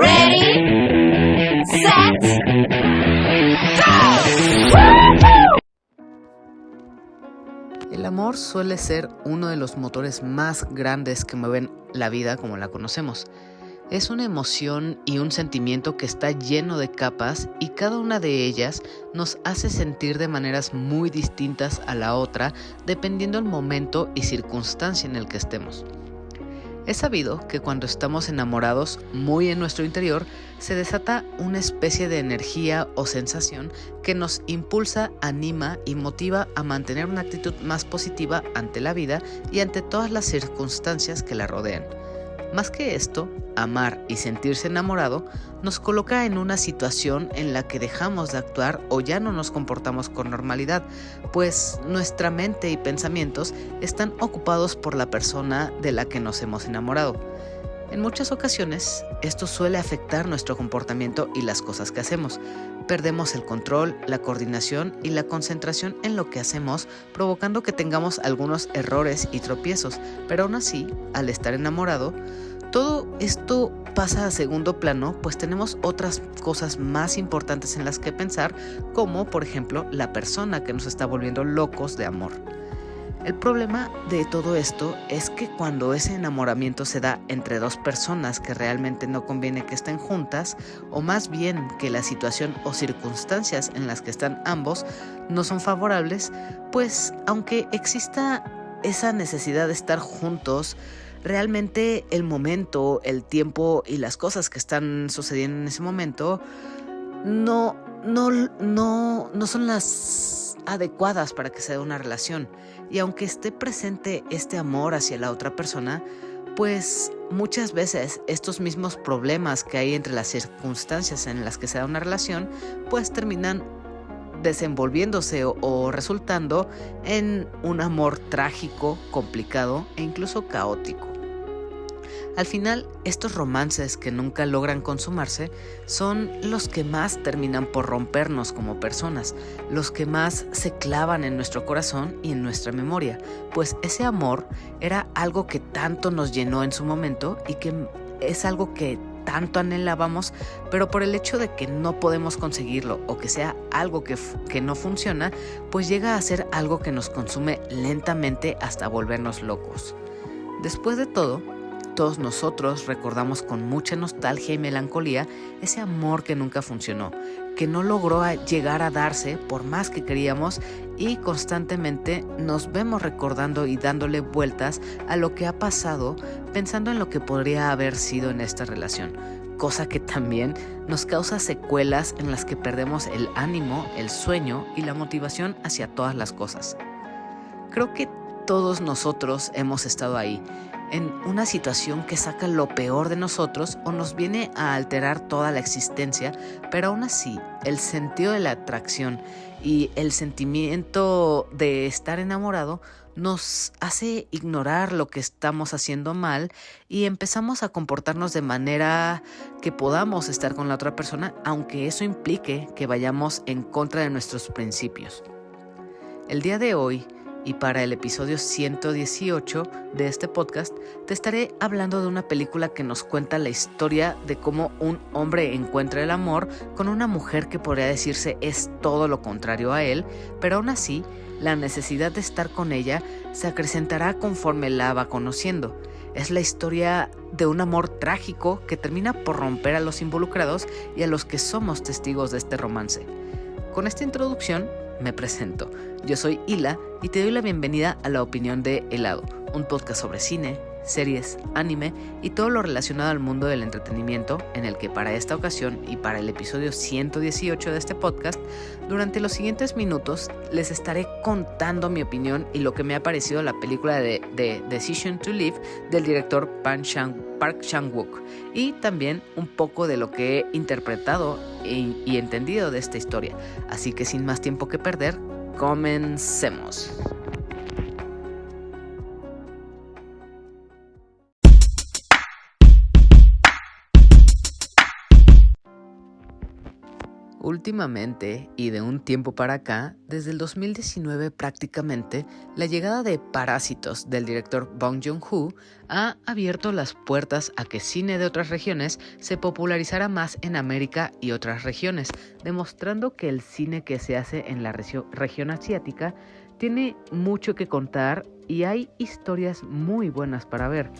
Ready, set, El amor suele ser uno de los motores más grandes que mueven la vida como la conocemos. Es una emoción y un sentimiento que está lleno de capas y cada una de ellas nos hace sentir de maneras muy distintas a la otra dependiendo del momento y circunstancia en el que estemos. Es sabido que cuando estamos enamorados, muy en nuestro interior, se desata una especie de energía o sensación que nos impulsa, anima y motiva a mantener una actitud más positiva ante la vida y ante todas las circunstancias que la rodean. Más que esto, amar y sentirse enamorado nos coloca en una situación en la que dejamos de actuar o ya no nos comportamos con normalidad, pues nuestra mente y pensamientos están ocupados por la persona de la que nos hemos enamorado. En muchas ocasiones, esto suele afectar nuestro comportamiento y las cosas que hacemos. Perdemos el control, la coordinación y la concentración en lo que hacemos, provocando que tengamos algunos errores y tropiezos, pero aún así, al estar enamorado, todo esto pasa a segundo plano, pues tenemos otras cosas más importantes en las que pensar, como por ejemplo la persona que nos está volviendo locos de amor. El problema de todo esto es que cuando ese enamoramiento se da entre dos personas que realmente no conviene que estén juntas, o más bien que la situación o circunstancias en las que están ambos no son favorables, pues aunque exista esa necesidad de estar juntos, realmente el momento, el tiempo y las cosas que están sucediendo en ese momento no son las adecuadas para que se dé una relación. Y aunque esté presente este amor hacia la otra persona, pues muchas veces estos mismos problemas que hay entre las circunstancias en las que se da una relación, pues terminan desenvolviéndose o resultando en un amor trágico, complicado e incluso caótico. Al final, estos romances que nunca logran consumarse son los que más terminan por rompernos como personas, los que más se clavan en nuestro corazón y en nuestra memoria, pues ese amor era algo que tanto nos llenó en su momento y que es algo que tanto anhelábamos, pero por el hecho de que no podemos conseguirlo o que sea algo que no funciona, pues llega a ser algo que nos consume lentamente hasta volvernos locos. Después de todo, todos nosotros recordamos con mucha nostalgia y melancolía ese amor que nunca funcionó, que no logró llegar a darse por más que queríamos, y constantemente nos vemos recordando y dándole vueltas a lo que ha pasado, pensando en lo que podría haber sido en esta relación, cosa que también nos causa secuelas en las que perdemos el ánimo, el sueño y la motivación hacia todas las cosas. Creo que todos nosotros hemos estado ahí, en una situación que saca lo peor de nosotros o nos viene a alterar toda la existencia, pero aún así el sentido de la atracción y el sentimiento de estar enamorado nos hace ignorar lo que estamos haciendo mal y empezamos a comportarnos de manera que podamos estar con la otra persona, aunque eso implique que vayamos en contra de nuestros principios. El día de hoy, y para el episodio 118 de este podcast, te estaré hablando de una película que nos cuenta la historia de cómo un hombre encuentra el amor con una mujer que podría decirse es todo lo contrario a él, pero aún así, la necesidad de estar con ella se acrecentará conforme la va conociendo. Es la historia de un amor trágico que termina por romper a los involucrados y a los que somos testigos de este romance. Con esta introducción, me presento. Yo soy Hila y te doy la bienvenida a La Opinión de Helado, un podcast sobre cine, series, anime y todo lo relacionado al mundo del entretenimiento, en el que para esta ocasión y para el episodio 118 de este podcast, durante los siguientes minutos les estaré contando mi opinión y lo que me ha parecido la película de Decision to Live del director Park Chan-wook, y también un poco de lo que he interpretado y entendido de esta historia. Así que sin más tiempo que perder, comencemos. Últimamente, y de un tiempo para acá, desde el 2019 prácticamente, la llegada de Parásitos del director Bong Joon-ho ha abierto las puertas a que cine de otras regiones se popularizara más en América y otras regiones, demostrando que el cine que se hace en la región asiática tiene mucho que contar y hay historias muy buenas para ver.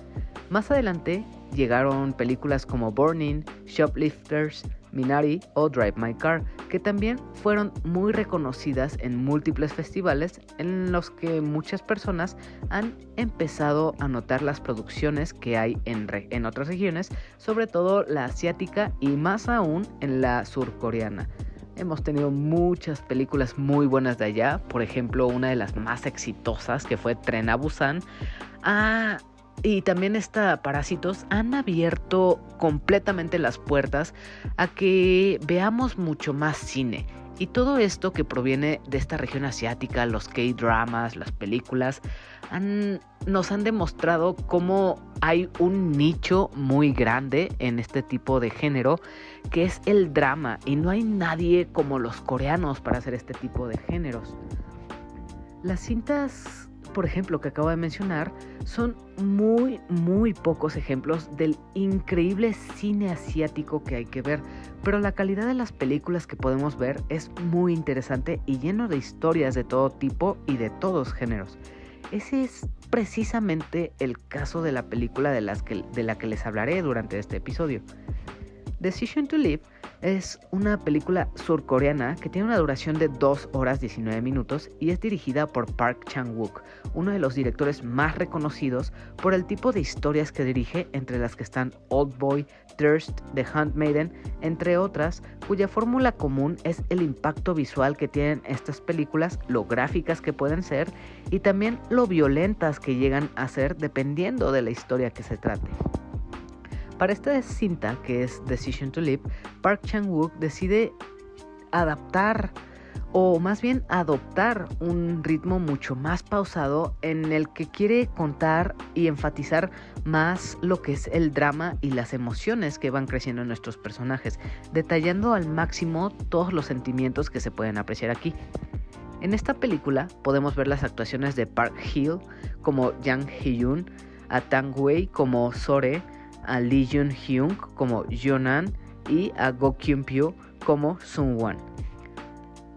Más adelante llegaron películas como Burning, Shoplifters, Minari o Drive My Car, que también fueron muy reconocidas en múltiples festivales en los que muchas personas han empezado a notar las producciones que hay en otras regiones, sobre todo la asiática y más aún en la surcoreana. Hemos tenido muchas películas muy buenas de allá, por ejemplo una de las más exitosas que fue Tren a Busan. Y también Parásitos han abierto completamente las puertas a que veamos mucho más cine. Y todo esto que proviene de esta región asiática, los K-dramas, las películas, nos han demostrado cómo hay un nicho muy grande en este tipo de género, que es el drama. Y no hay nadie como los coreanos para hacer este tipo de géneros. Las cintas, por ejemplo, que acabo de mencionar, son muy pocos ejemplos del increíble cine asiático que hay que ver, pero la calidad de las películas que podemos ver es muy interesante y lleno de historias de todo tipo y de todos géneros. Ese es precisamente el caso de la película de la que les hablaré durante este episodio. Decision to Live es una película surcoreana que tiene una duración de 2 horas 19 minutos y es dirigida por Park Chan-wook, uno de los directores más reconocidos por el tipo de historias que dirige, entre las que están Oldboy, Thirst, The Handmaiden, entre otras, cuya fórmula común es el impacto visual que tienen estas películas, lo gráficas que pueden ser y también lo violentas que llegan a ser dependiendo de la historia que se trate. Para esta cinta, que es Decision to Live, Park Chan-wook decide adaptar, o más bien adoptar, un ritmo mucho más pausado en el que quiere contar y enfatizar más lo que es el drama y las emociones que van creciendo en nuestros personajes, detallando al máximo todos los sentimientos que se pueden apreciar aquí. En esta película podemos ver las actuaciones de Park Hill como Jang Hee-yoon, a Tang Wei como Sore, a Lee Jun-hyung como Jonan y a Go Kyun-pyo como Sung-wan.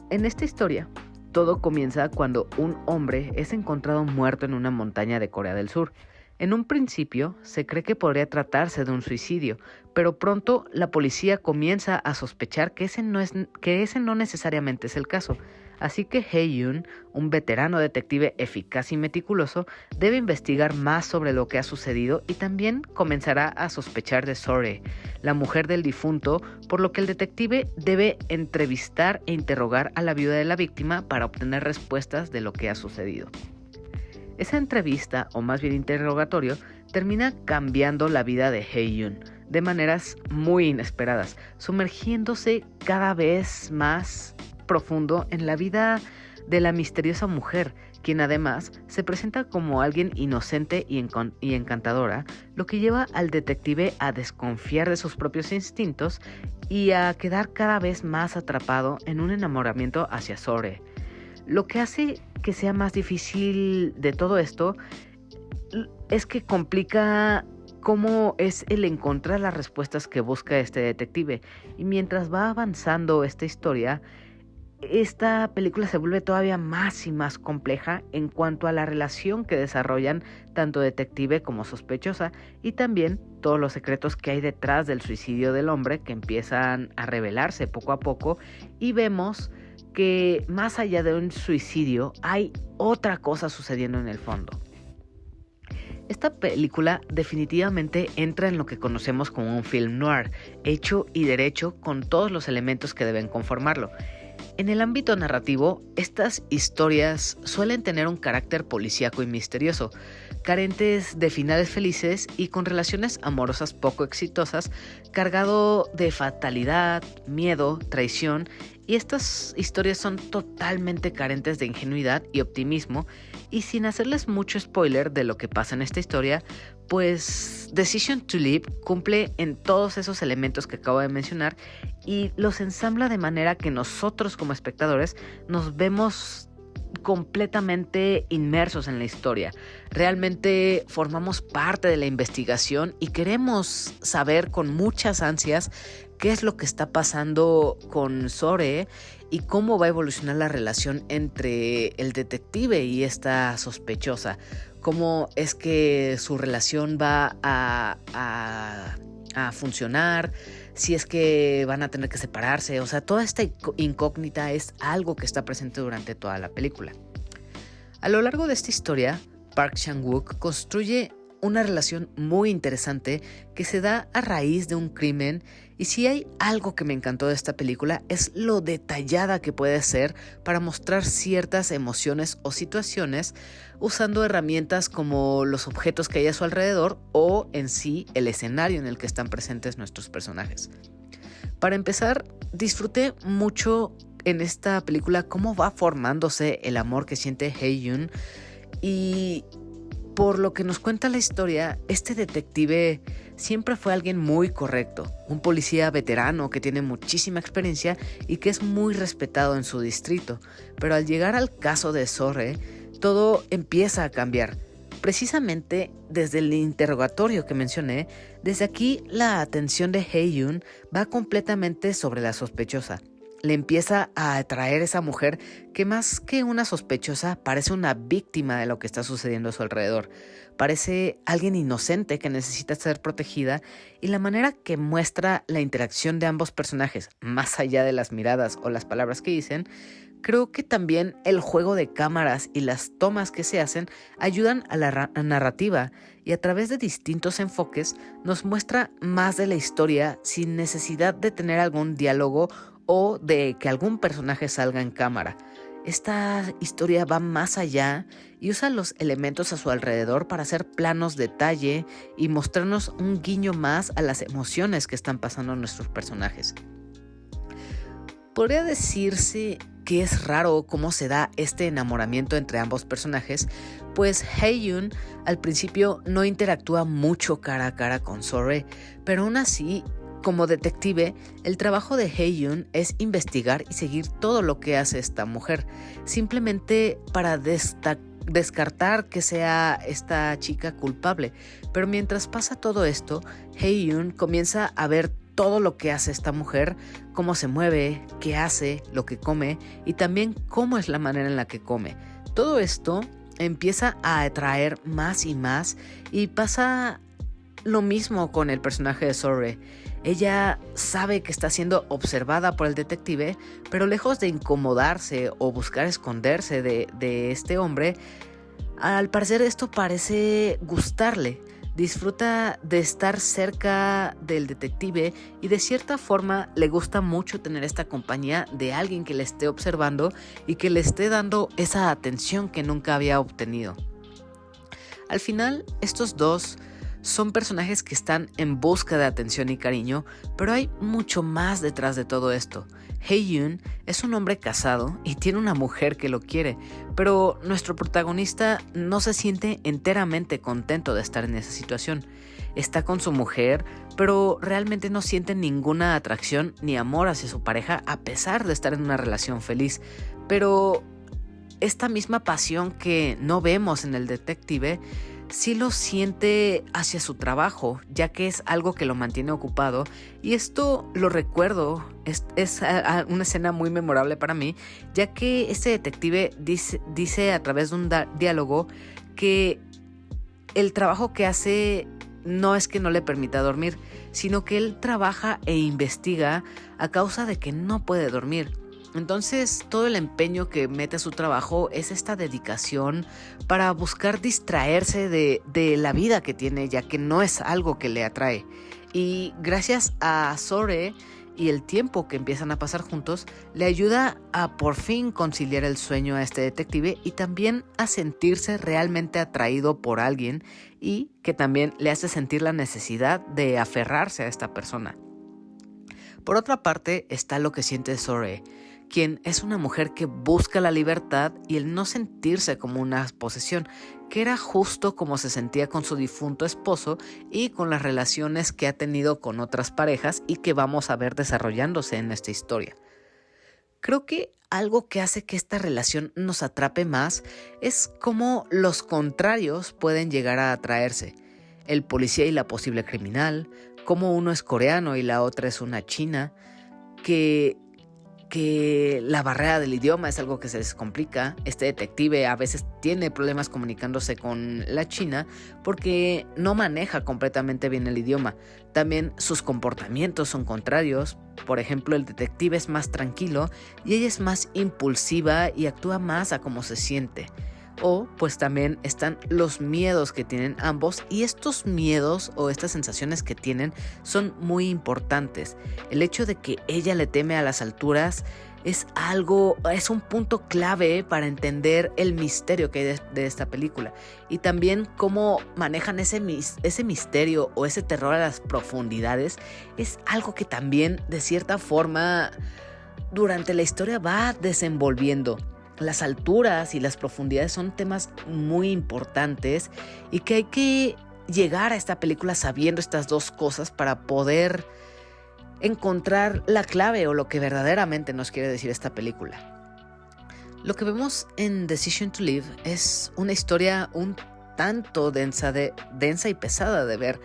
En esta historia, todo comienza cuando un hombre es encontrado muerto en una montaña de Corea del Sur. En un principio, se cree que podría tratarse de un suicidio, pero pronto la policía comienza a sospechar que ese no necesariamente es el caso. Así que Hae-yoon, un veterano detective eficaz y meticuloso, debe investigar más sobre lo que ha sucedido y también comenzará a sospechar de Sore, la mujer del difunto, por lo que el detective debe entrevistar e interrogar a la viuda de la víctima para obtener respuestas de lo que ha sucedido. Esa entrevista, o más bien interrogatorio, termina cambiando la vida de Hae-yoon de maneras muy inesperadas, sumergiéndose cada vez más profundo en la vida de la misteriosa mujer, quien además se presenta como alguien inocente y encantadora, lo que lleva al detective a desconfiar de sus propios instintos y a quedar cada vez más atrapado en un enamoramiento hacia Sore. Lo que hace que sea más difícil de todo esto es que complica cómo es el encontrar las respuestas que busca este detective, y mientras va avanzando esta historia, esta película se vuelve todavía más y más compleja en cuanto a la relación que desarrollan tanto detective como sospechosa, y también todos los secretos que hay detrás del suicidio del hombre que empiezan a revelarse poco a poco, y vemos que más allá de un suicidio hay otra cosa sucediendo en el fondo. Esta película definitivamente entra en lo que conocemos como un film noir, hecho y derecho con todos los elementos que deben conformarlo. En el ámbito narrativo, estas historias suelen tener un carácter policíaco y misterioso, carentes de finales felices y con relaciones amorosas poco exitosas, cargado de fatalidad, miedo, traición Y estas historias son totalmente carentes de ingenuidad y optimismo, y sin hacerles mucho spoiler de lo que pasa en esta historia, pues Decision to Live cumple en todos esos elementos que acabo de mencionar y los ensambla de manera que nosotros como espectadores nos vemos completamente inmersos en la historia. Realmente formamos parte de la investigación y queremos saber con muchas ansias qué es lo que está pasando con Sore y cómo va a evolucionar la relación entre el detective y esta sospechosa. Cómo es que su relación va a funcionar, si es que van a tener que separarse. O sea, toda esta incógnita es algo que está presente durante toda la película. A lo largo de esta historia, Park Chan-wook construye una relación muy interesante que se da a raíz de un crimen, y si hay algo que me encantó de esta película es lo detallada que puede ser para mostrar ciertas emociones o situaciones usando herramientas como los objetos que hay a su alrededor o en sí el escenario en el que están presentes nuestros personajes. Para empezar, disfruté mucho en esta película cómo va formándose el amor que siente Hae-yoon, y por lo que nos cuenta la historia, este detective siempre fue alguien muy correcto, un policía veterano que tiene muchísima experiencia y que es muy respetado en su distrito, pero al llegar al caso de Sore, todo empieza a cambiar. Precisamente desde el interrogatorio que mencioné, desde aquí la atención de Hae-yoon va completamente sobre la sospechosa. Le empieza a atraer esa mujer que más que una sospechosa parece una víctima de lo que está sucediendo a su alrededor. Parece alguien inocente que necesita ser protegida, y la manera que muestra la interacción de ambos personajes, más allá de las miradas o las palabras que dicen, creo que también el juego de cámaras y las tomas que se hacen ayudan a la narrativa, y a través de distintos enfoques nos muestra más de la historia sin necesidad de tener algún diálogo o de que algún personaje salga en cámara. Esta historia va más allá y usa los elementos a su alrededor para hacer planos detalle y mostrarnos un guiño más a las emociones que están pasando nuestros personajes. Podría decirse que es raro cómo se da este enamoramiento entre ambos personajes, pues Hae-yoon al principio no interactúa mucho cara a cara con Sore, pero aún así, como detective, el trabajo de Hae-yoon es investigar y seguir todo lo que hace esta mujer, simplemente para descartar que sea esta chica culpable. Pero mientras pasa todo esto, Hae-yoon comienza a ver todo lo que hace esta mujer, cómo se mueve, qué hace, lo que come y también cómo es la manera en la que come. Todo esto empieza a atraer más y más, y pasa lo mismo con el personaje de Sore. Ella sabe que está siendo observada por el detective, pero lejos de incomodarse o buscar esconderse de este hombre, al parecer esto parece gustarle. Disfruta de estar cerca del detective y de cierta forma le gusta mucho tener esta compañía de alguien que le esté observando y que le esté dando esa atención que nunca había obtenido. Al final, estos dos son personajes que están en busca de atención y cariño, pero hay mucho más detrás de todo esto. Hae-yoon es un hombre casado y tiene una mujer que lo quiere, pero nuestro protagonista no se siente enteramente contento de estar en esa situación. Está con su mujer, pero realmente no siente ninguna atracción ni amor hacia su pareja a pesar de estar en una relación feliz. Pero esta misma pasión que no vemos en el detective sí lo siente hacia su trabajo, ya que es algo que lo mantiene ocupado, y esto lo recuerdo, es una escena muy memorable para mí, ya que este detective dice a través de un diálogo que el trabajo que hace no es que no le permita dormir, sino que él trabaja e investiga a causa de que no puede dormir. Entonces todo el empeño que mete a su trabajo es esta dedicación para buscar distraerse de la vida que tiene, ya que no es algo que le atrae. Y gracias a Sore y el tiempo que empiezan a pasar juntos, le ayuda a por fin conciliar el sueño a este detective y también a sentirse realmente atraído por alguien, y que también le hace sentir la necesidad de aferrarse a esta persona. Por otra parte está lo que siente Sore, quien es una mujer que busca la libertad y el no sentirse como una posesión, que era justo como se sentía con su difunto esposo y con las relaciones que ha tenido con otras parejas y que vamos a ver desarrollándose en esta historia. Creo que algo que hace que esta relación nos atrape más es cómo los contrarios pueden llegar a atraerse. El policía y la posible criminal, cómo uno es coreano y la otra es una china, que la barrera del idioma es algo que se les complica. Este detective a veces tiene problemas comunicándose con la china porque no maneja completamente bien el idioma. También sus comportamientos son contrarios. Por ejemplo, el detective es más tranquilo y ella es más impulsiva y actúa más a cómo se siente. O pues también están los miedos que tienen ambos, y estos miedos o estas sensaciones que tienen son muy importantes. El hecho de que ella le teme a las alturas es un punto clave para entender el misterio que hay de esta película, y también cómo manejan ese misterio o ese terror a las profundidades. Es algo que también de cierta forma durante la historia va desenvolviendo. Las alturas y las profundidades son temas muy importantes y que hay que llegar a esta película sabiendo estas dos cosas para poder encontrar la clave o lo que verdaderamente nos quiere decir esta película. Lo que vemos en Decision to Live es una historia un tanto densa y pesada de ver.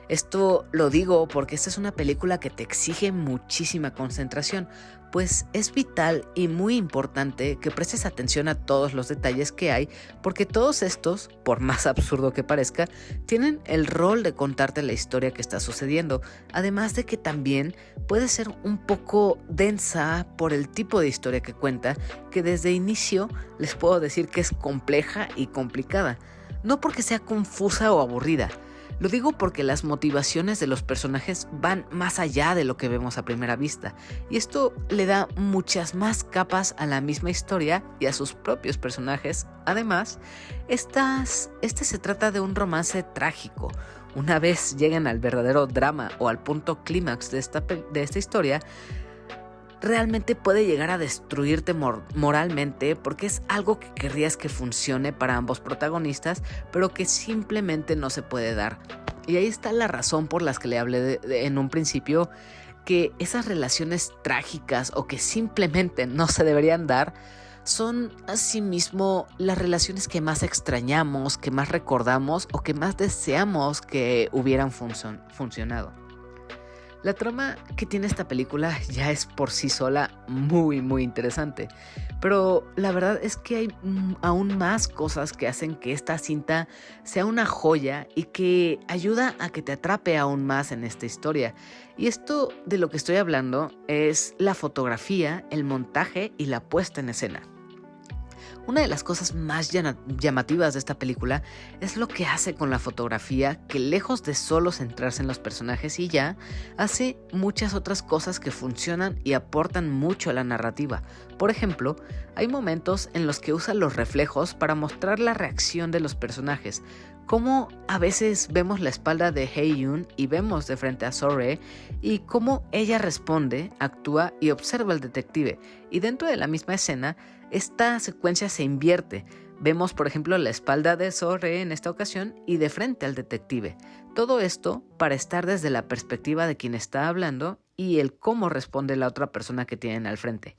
Esto lo digo porque esta es una película que te exige muchísima concentración, pues es vital y muy importante que prestes atención a todos los detalles que hay, porque todos estos, por más absurdo que parezca, tienen el rol de contarte la historia que está sucediendo, además de que también puede ser un poco densa por el tipo de historia que cuenta, que desde inicio les puedo decir que es compleja y complicada, no porque sea confusa o aburrida. Lo digo porque las motivaciones de los personajes van más allá de lo que vemos a primera vista, y esto le da muchas más capas a la misma historia y a sus propios personajes. Además, este se trata de un romance trágico. Una vez lleguen al verdadero drama o al punto clímax de esta historia, realmente puede llegar a destruirte moralmente, porque es algo que querrías que funcione para ambos protagonistas, pero que simplemente no se puede dar. Y ahí está la razón por las que le hablé en un principio, que esas relaciones trágicas o que simplemente no se deberían dar son asimismo las relaciones que más extrañamos, que más recordamos o que más deseamos que hubieran funcionado. La trama que tiene esta película ya es por sí sola muy muy interesante, pero la verdad es que hay aún más cosas que hacen que esta cinta sea una joya y que ayuda a que te atrape aún más en esta historia. Y esto de lo que estoy hablando es la fotografía, el montaje y la puesta en escena. Una de las cosas más llamativas de esta película es lo que hace con la fotografía, que lejos de solo centrarse en los personajes y ya, hace muchas otras cosas que funcionan y aportan mucho a la narrativa. Por ejemplo, hay momentos en los que usa los reflejos para mostrar la reacción de los personajes, como a veces vemos la espalda de Hae-yoon y vemos de frente a So-rae, y cómo ella responde, actúa y observa al detective, y dentro de la misma escena esta secuencia se invierte. Vemos por ejemplo la espalda de So-rae en esta ocasión y de frente al detective. Todo esto para estar desde la perspectiva de quien está hablando y el cómo responde la otra persona que tienen al frente.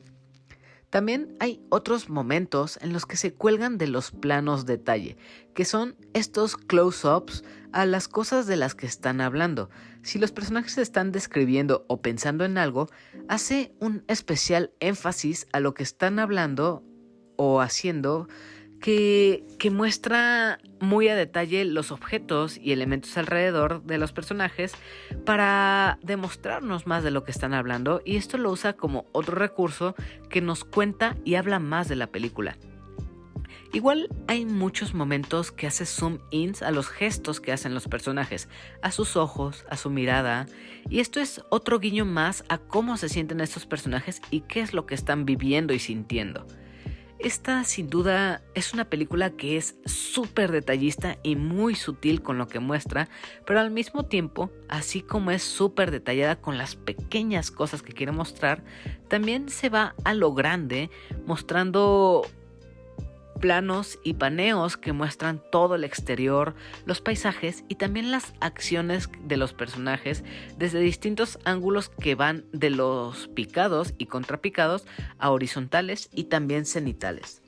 También hay otros momentos en los que se cuelgan de los planos detalle, que son estos close-ups a las cosas de las que están hablando. Si los personajes están describiendo o pensando en algo, hace un especial énfasis a lo que están hablando o haciendo, que muestra muy a detalle los objetos y elementos alrededor de los personajes para demostrarnos más de lo que están hablando, y esto lo usa como otro recurso que nos cuenta y habla más de la película. Igual hay muchos momentos que hace zoom ins a los gestos que hacen los personajes, a sus ojos, a su mirada, y esto es otro guiño más a cómo se sienten estos personajes y qué es lo que están viviendo y sintiendo. Esta sin duda es una película que es súper detallista y muy sutil con lo que muestra, pero al mismo tiempo, así como es súper detallada con las pequeñas cosas que quiere mostrar, también se va a lo grande mostrando planos y paneos que muestran todo el exterior, los paisajes y también las acciones de los personajes desde distintos ángulos que van de los picados y contrapicados a horizontales y también cenitales.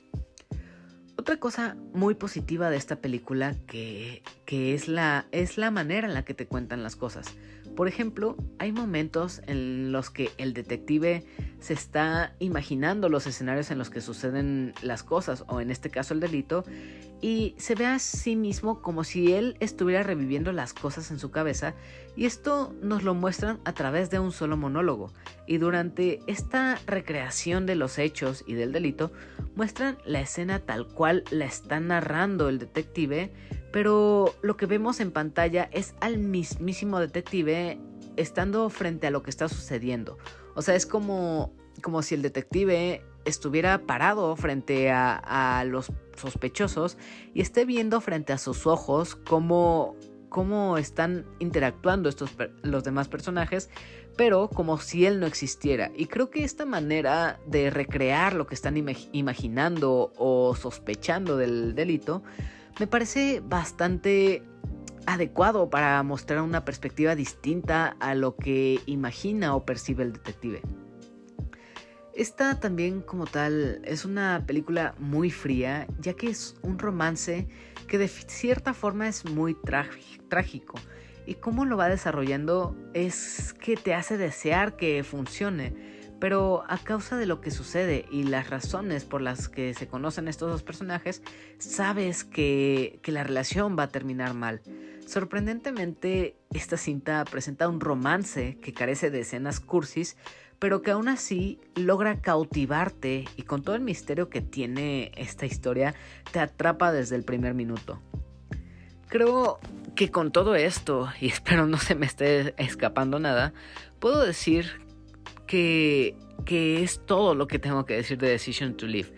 Otra cosa muy positiva de esta película que es la manera en la que te cuentan las cosas. Por ejemplo, hay momentos en los que el detective se está imaginando los escenarios en los que suceden las cosas, o en este caso el delito, y se ve a sí mismo como si él estuviera reviviendo las cosas en su cabeza, y esto nos lo muestran a través de un solo monólogo. Y durante esta recreación de los hechos y del delito, muestran la escena tal cual la está narrando el detective, pero lo que vemos en pantalla es al mismísimo detective estando frente a lo que está sucediendo. O sea, es como si el detective estuviera parado frente a los sospechosos y esté viendo frente a sus ojos cómo están interactuando los demás personajes, pero como si él no existiera. Y creo que esta manera de recrear lo que están imaginando o sospechando del delito me parece bastante adecuado para mostrar una perspectiva distinta a lo que imagina o percibe el detective. Esta también como tal es una película muy fría, ya que es un romance que de cierta forma es muy trágico, y cómo lo va desarrollando es que te hace desear que funcione, pero a causa de lo que sucede y las razones por las que se conocen estos dos personajes, sabes que la relación va a terminar mal. Sorprendentemente, esta cinta presenta un romance que carece de escenas cursis, pero que aún así logra cautivarte, y con todo el misterio que tiene esta historia, te atrapa desde el primer minuto. Creo que con todo esto, y espero no se me esté escapando nada, puedo decir que es todo lo que tengo que decir de Decision to Live.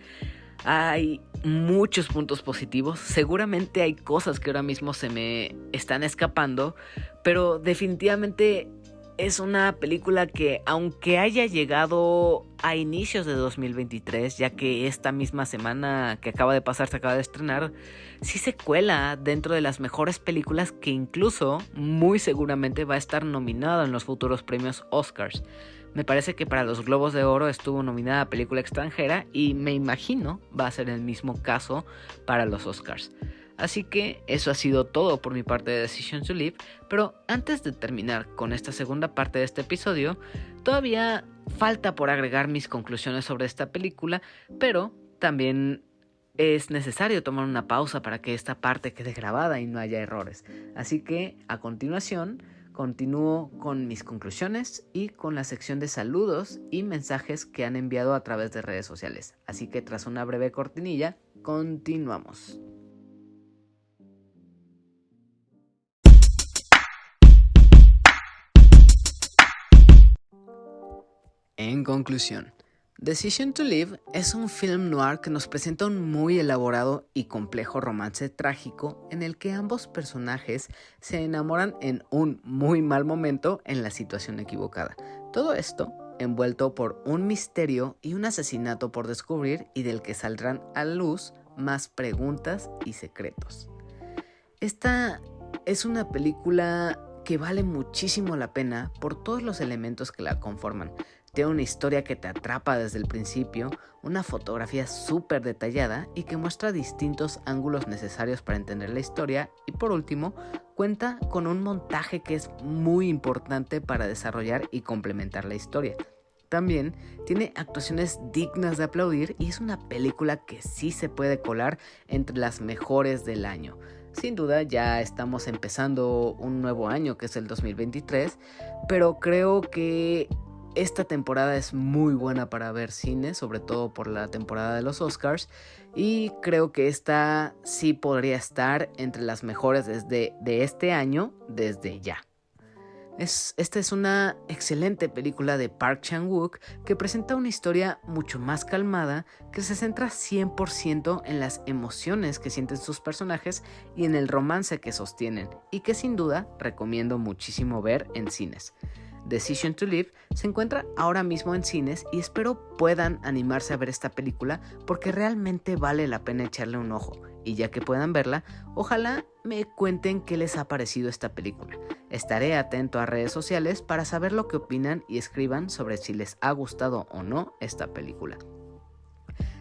Hay muchos puntos positivos, seguramente hay cosas que ahora mismo se me están escapando, pero definitivamente es una película que, aunque haya llegado a inicios de 2023, ya que esta misma semana que acaba de pasar se acaba de estrenar, sí se cuela dentro de las mejores películas, que incluso muy seguramente va a estar nominada en los futuros premios Oscars. Me parece que para los Globos de Oro estuvo nominada a película extranjera, y me imagino va a ser el mismo caso para los Oscars. Así que eso ha sido todo por mi parte de Decision to Live, pero antes de terminar con esta segunda parte de este episodio, todavía falta por agregar mis conclusiones sobre esta película, pero también es necesario tomar una pausa para que esta parte quede grabada y no haya errores. Así que a continuación continúo con mis conclusiones y con la sección de saludos y mensajes que han enviado a través de redes sociales. Así que tras una breve cortinilla, continuamos. En conclusión, Decision to Live es un film noir que nos presenta un muy elaborado y complejo romance trágico en el que ambos personajes se enamoran en un muy mal momento en la situación equivocada. Todo esto envuelto por un misterio y un asesinato por descubrir, y del que saldrán a luz más preguntas y secretos. Esta es una película que vale muchísimo la pena por todos los elementos que la conforman. Tiene una historia que te atrapa desde el principio, una fotografía súper detallada y que muestra distintos ángulos necesarios para entender la historia, y por último, cuenta con un montaje que es muy importante para desarrollar y complementar la historia. También tiene actuaciones dignas de aplaudir, y es una película que sí se puede colar entre las mejores del año. Sin duda ya estamos empezando un nuevo año, que es el 2023, pero creo que esta temporada es muy buena para ver cine, sobre todo por la temporada de los Oscars, y creo que esta sí podría estar entre las mejores de este año desde ya. Esta es una excelente película de Park Chan-wook que presenta una historia mucho más calmada que se centra 100% en las emociones que sienten sus personajes y en el romance que sostienen, y que sin duda recomiendo muchísimo ver en cines. Decision to Live se encuentra ahora mismo en cines y espero puedan animarse a ver esta película porque realmente vale la pena echarle un ojo, y ya que puedan verla, ojalá me cuenten qué les ha parecido esta película. Estaré atento a redes sociales para saber lo que opinan y escriban sobre si les ha gustado o no esta película.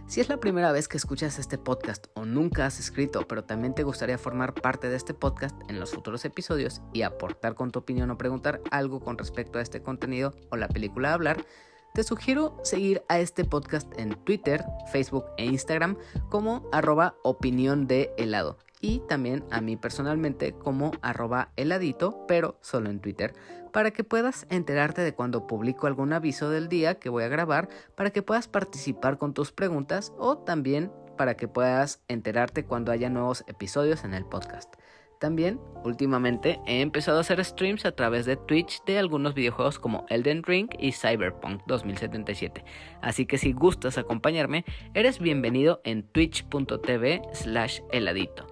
Si es la primera vez que escuchas este podcast o nunca has escrito, pero también te gustaría formar parte de este podcast en los futuros episodios y aportar con tu opinión o preguntar algo con respecto a este contenido o la película a hablar, te sugiero seguir a este podcast en Twitter, Facebook e Instagram como @opiniondehelado, y también a mí personalmente como @heladito, pero solo en Twitter, para que puedas enterarte de cuando publico algún aviso del día que voy a grabar, para que puedas participar con tus preguntas o también para que puedas enterarte cuando haya nuevos episodios en el podcast. También, últimamente, he empezado a hacer streams a través de Twitch de algunos videojuegos como Elden Ring y Cyberpunk 2077. Así que si gustas acompañarme, eres bienvenido en twitch.tv/heladito.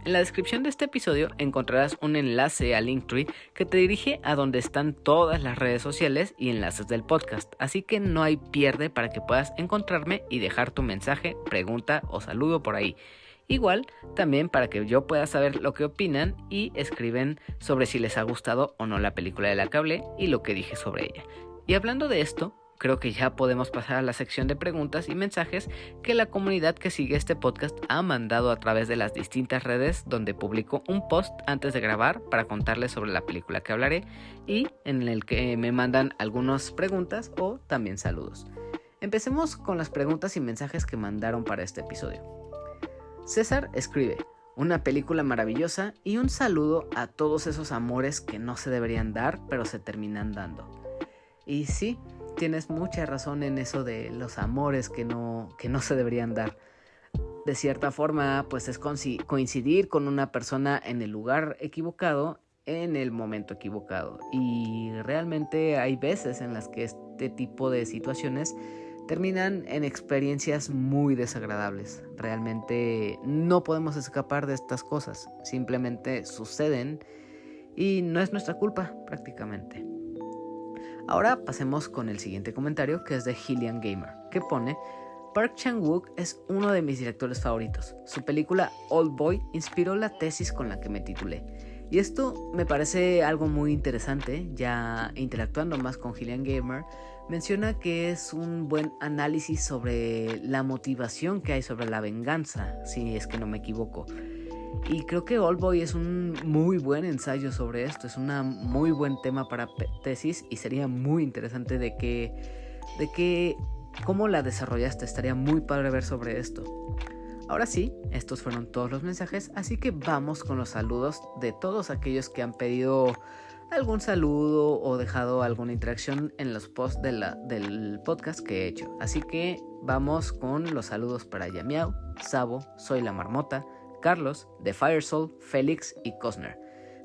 En la descripción de este episodio encontrarás un enlace a Linktree que te dirige a donde están todas las redes sociales y enlaces del podcast, así que no hay pierde para que puedas encontrarme y dejar tu mensaje, pregunta o saludo por ahí. Igual, también para que yo pueda saber lo que opinan y escriben sobre si les ha gustado o no la película de la que hablé y lo que dije sobre ella. Y hablando de esto, creo que ya podemos pasar a la sección de preguntas y mensajes que la comunidad que sigue este podcast ha mandado a través de las distintas redes donde publico un post antes de grabar para contarles sobre la película que hablaré y en el que me mandan algunas preguntas o también saludos. Empecemos con las preguntas y mensajes que mandaron para este episodio. César escribe: una película maravillosa y un saludo a todos esos amores que no se deberían dar pero se terminan dando. Y sí, tienes mucha razón en eso de los amores que no se deberían dar. De cierta forma, pues es coincidir con una persona en el lugar equivocado en el momento equivocado. Y realmente hay veces en las que este tipo de situaciones terminan en experiencias muy desagradables. Realmente no podemos escapar de estas cosas. Simplemente suceden y no es nuestra culpa prácticamente. Ahora pasemos con el siguiente comentario, que es de Hillian Gamer, que pone: Park Chan-wook es uno de mis directores favoritos. Su película Oldboy inspiró la tesis con la que me titulé. Y esto me parece algo muy interesante. Ya interactuando más con Hillian Gamer, menciona que es un buen análisis sobre la motivación que hay sobre la venganza, si es que no me equivoco. Y creo que Oldboy es un muy buen ensayo sobre esto, es un muy buen tema para tesis y sería muy interesante de que cómo la desarrollaste. Estaría muy padre ver sobre esto. Ahora sí, estos fueron todos los mensajes, así que vamos con los saludos de todos aquellos que han pedido algún saludo o dejado alguna interacción en los posts del podcast que he hecho. Así que vamos con los saludos para Yamiao, Sabo, Soy la Marmota, Carlos, The Firesoul, Félix y Cosner.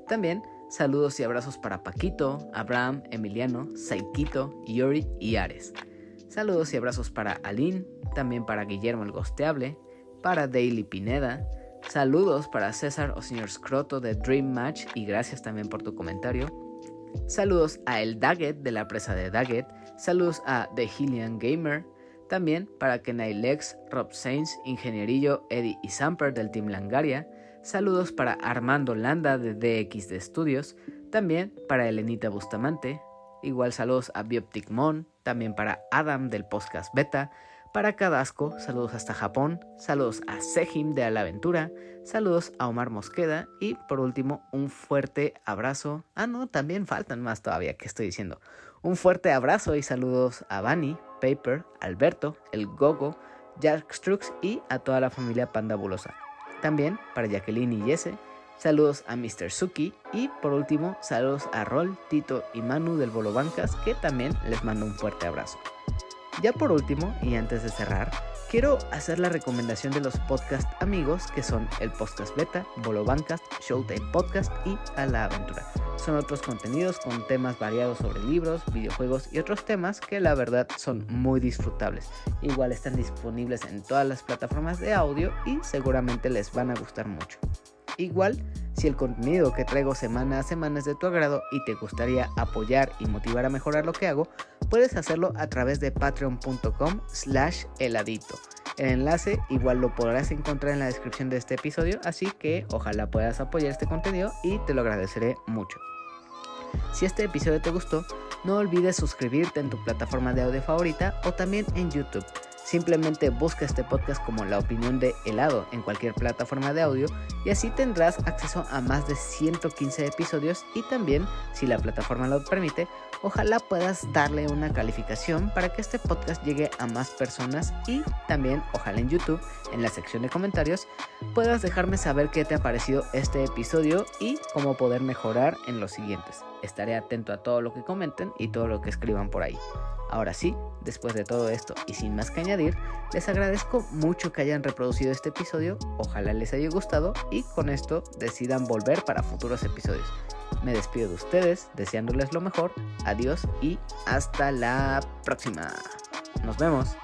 También saludos y abrazos para Paquito, Abraham, Emiliano, Saikito, Yori y Ares. Saludos y abrazos para Aline, también para Guillermo el Gosteable, para Daily Pineda. Saludos para César o Señor Scroto de Dream Match y gracias también por tu comentario. Saludos a El Daggett de la presa de Daggett. Saludos a The Hillian Gamer. También para Kenai Lex, Rob Sainz, Ingenierillo, Eddie y Samper del Team Langaria. Saludos para Armando Landa de DXD Studios. También para Elenita Bustamante. Igual saludos a Bioptic Mon. También para Adam del Podcast Beta. Para Cadasco, saludos hasta Japón. Saludos a Sejim de A la Aventura. Saludos a Omar Mosqueda. Y por último, un fuerte abrazo. También faltan más todavía, ¿qué estoy diciendo? Un fuerte abrazo y saludos a Bani, Paper, Alberto, El Gogo, Jack Strux y a toda la familia Pandabulosa. También para Jacqueline y Jesse. Saludos a Mr. Suki. Y por último, saludos a Rol, Tito y Manu del Bolo Bancas, que también les mando un fuerte abrazo. Ya por último, y antes de cerrar, quiero hacer la recomendación de los podcast amigos que son el Podcast Beta, Bolo Bancast, Showtime Podcast y A la Aventura. Son otros contenidos con temas variados sobre libros, videojuegos y otros temas que la verdad son muy disfrutables. Igual están disponibles en todas las plataformas de audio y seguramente les van a gustar mucho. Igual, si el contenido que traigo semana a semana es de tu agrado y te gustaría apoyar y motivar a mejorar lo que hago, puedes hacerlo a través de patreon.com/heladito. El enlace igual lo podrás encontrar en la descripción de este episodio, así que ojalá puedas apoyar este contenido y te lo agradeceré mucho. Si este episodio te gustó, no olvides suscribirte en tu plataforma de audio favorita o también en YouTube. Simplemente busca este podcast como La Opinión de Helado en cualquier plataforma de audio y así tendrás acceso a más de 115 episodios y también, si la plataforma lo permite, ojalá puedas darle una calificación para que este podcast llegue a más personas y también, ojalá en YouTube, en la sección de comentarios, puedas dejarme saber qué te ha parecido este episodio y cómo poder mejorar en los siguientes. Estaré atento a todo lo que comenten y todo lo que escriban por ahí. Ahora sí, después de todo esto y sin más que añadir, les agradezco mucho que hayan reproducido este episodio, ojalá les haya gustado y con esto decidan volver para futuros episodios. Me despido de ustedes, deseándoles lo mejor, adiós y hasta la próxima. Nos vemos.